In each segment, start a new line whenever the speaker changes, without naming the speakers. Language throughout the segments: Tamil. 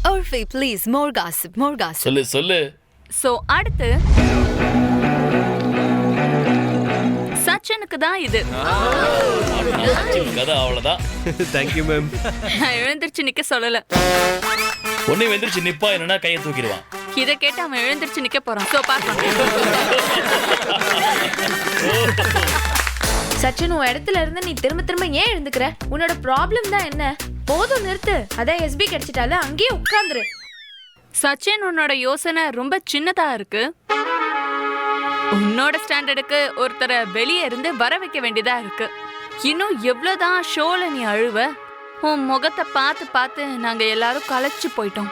Urfi, please, more gossip, more gossip.
சொல்லு.
சோ அடுத்து சச்சினுக்கு தான் இது.
கதை அவ்வளவுதான்.
Thank you ma'am.
நான் எழுந்திருச்சு நிக்க சொல்லல.
ஒண்ணு எந்திரிச்சு நிப்பா, என்னன்னா கையை தூக்கிடுவான்.
இதை கேட்டு அவன் எழுந்திருச்சு நிக்க போறான். சோ பாக்கலாம்.
சச்சின், உன் இடத்துல இருந்து நீ திரும்ப திரும்ப ஏன் எழுந்துக்கிற? உன்னோட ப்ராப்ளம் தான் என்ன? போதும், நிறுத்து. அதான் எஸ்பி கிடைச்சிட்டால, அங்கேயே உட்கார்ந்துரு.
சச்சின், உன்னோட யோசனை ரொம்ப சின்னதா இருக்கு. உன்னோட ஸ்டாண்டர்டுக்கு ஒருத்தரை வெளியே இருந்து வர வைக்க வேண்டியதா இருக்கு. இன்னும் எவ்வளவுதான் ஷோல நீ அழுவ? உன் முகத்தை பார்த்து பார்த்து நாங்க எல்லாரும் களைச்சு போயிட்டோம்.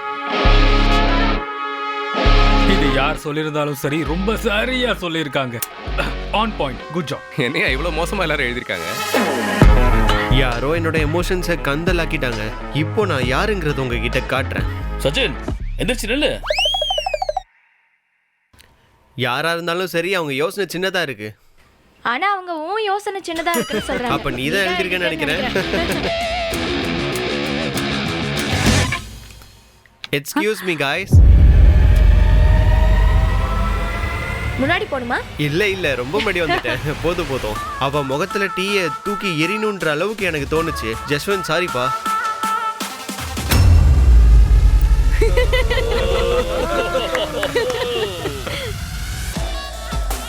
இது யார் சொல்லியிருந்தாலும் சரி, ரொம்ப சரியா சொல்லியிருக்காங்க. On point, good job.
என்னையா இவ்வளவு மோசமா எல்லாரும் எழுதிருக்காங்க?
யாரோ என்னோட எமோஷன்ஸை கந்தலாக்கிட்டாங்க. இப்போ நான் யாருங்கிறது உங்ககிட்ட காட்டுறேன்.
சச்சின் எந்திரிச்சு நில்லு.
யாரா இருந்தாலும் சரி, அவங்க யோசனை சின்னதா இருக்கு.
ஆனா அவங்க உன் யோசனை சின்னதா இருக்குன்னு சொல்றாங்க.
அப்ப நீ தான் எழுதிருக்கேன்னு நினைக்கிறேன். Excuse me guys.
முன்னாடி போணுமா?
இல்ல ரொம்ப முன்னாடி வந்துட்டேன். போதும். அவ முகத்துல டீயை தூக்கி எரிணுன்ற அளவுக்கு எனக்கு தோணுச்சு. ஜஸ்வந்த், சாரிப்பா.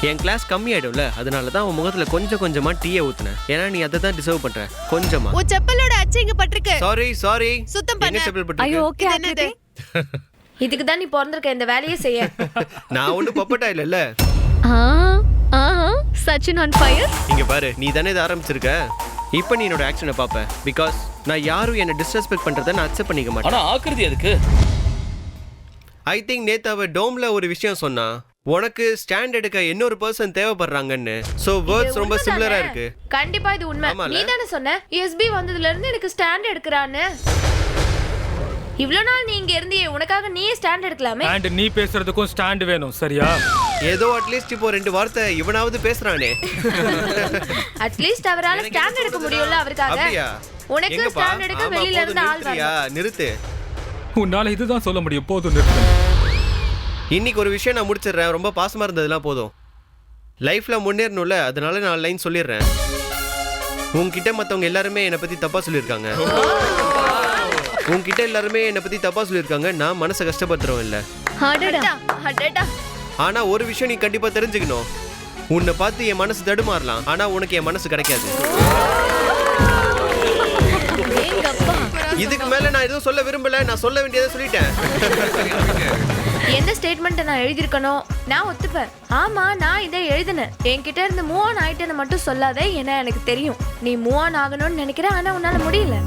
என் கிளாஸ் கம்மி ஆயிடும்ல, அதனால தான் உன் முகத்துல கொஞ்சமா டீயை ஊத்துனேன். ஏன்னா நீ அதை தான் டிசர்வ் பண்ற. கொஞ்சமா.
உன் செப்பலோட அச்சு இங்க பட்டிருக்கு.
சாரி.
சுத்தம் பண்ணு.
என்ன செப்பல் பட்டிருக்கு?
ஐயோ, ஓகே.
என்னது?
இதுக்கு தான் நீ பிறந்திருக்க, இந்த வேலையை செய்ய.
நான் ஒன்றும் பப்பட்டா இல்லைல்ல.
Sachin on fire.
இங்க பாரு, நீ தானே இதை ஆரம்பிச்சிருக்க. இப்போ நீ என்னோட ஆக்ஷனை பார்ப்ப. பிகாஸ் நான் யாரும் என்னை டிஸ்ரெஸ்பெக்ட் பண்றதை நான் அக்செப்ட் பண்ணிக்க மாட்டேன்.
ஆனா ஆக்கிருதி அதுக்கு.
ஐ திங்க் நேத்து அவ டோம்ல ஒரு விஷயம் சொன்னா, உனக்கு ஸ்டாண்ட் எடுக்க இன்னொரு பர்சன் தேவைப்படுறாங்கன்னு. சோ வேர்ட்ஸ் ரொம்ப சிமிலரா இருக்கு.
கண்டிப்பா இது உண்மை. நீ தானே சொன்ன எஸ்பி வந்ததுல இருந்து எனக்கு ஸ்டாண்ட் எடுக்கறான்னு. இவ்வளவு நாள் நீ இங்க இருந்தியே, உனக்காக நீயே ஸ்டாண்ட் எடுக்கலாமே.
அண்ட் நீ பேசுறதுக்கும் ஸ்டாண்ட் வேணும், சரியா?
ஏதோ அட்லீஸ்ட் இப்போ 2 வார்த்தை இவனாவது பேசுறானே.
அட்லீஸ்ட் அவரால ஸ்டாண்ட் எடுக்க முடியும்ல அவருக்காக.
அப்படியா?
உனக்கு ஸ்டாண்ட் எடுக்க வெளியில இருந்து ஆள் வரணும்.
நிறுத்து.
உன்னால இதுதான் சொல்ல முடியும். போதும், நிறுத்து.
இன்னைக்கு ஒரு விஷயம் நான் முடிச்சிடுறேன். ரொம்ப பாசமா இருந்ததெல்லாம் போதும். லைஃப்ல முன்னேறணும்ல, அதனால நான் லைன் சொல்லிடுறேன். உன்கிட்ட மத்தவங்க எல்லாருமே என்னை பத்தி தப்பா சொல்லியிருக்காங்க. உன்கிட்ட எல்லாருமே என்னை பத்தி தப்பா சொல்லியிருக்காங்க. நான் மனசை கஷ்டப்படுத்துறோம் இல்ல. ஆனா ஒரு விஷயம் நீ கண்டிப்பா தெரிஞ்சுக்கணும். உன்னை பார்த்து என் மனசு தடுமாறலாம், ஆனா உனக்கு என் மனசு கிடைக்காது. இதுக்கு மேல நான் எதுவும் சொல்ல விரும்பல. நான் சொல்ல வேண்டியதை சொல்லிட்டேன்.
எந்த ஸ்டேட்மெண்ட் நான் எழுதிருக்கணும் நான் ஒத்துப்பேன். ஆமா, நான் இதை எழுதினேன். என்கிட்ட இருந்து மூவ் ஆன் ஆயிட்டேன்னு மட்டும் சொல்லாத. ஏன்னா எனக்கு தெரியும் நீ மூவ் ஆன் ஆகணும்னு நினைக்கிற, ஆனா உன்னால முடியல.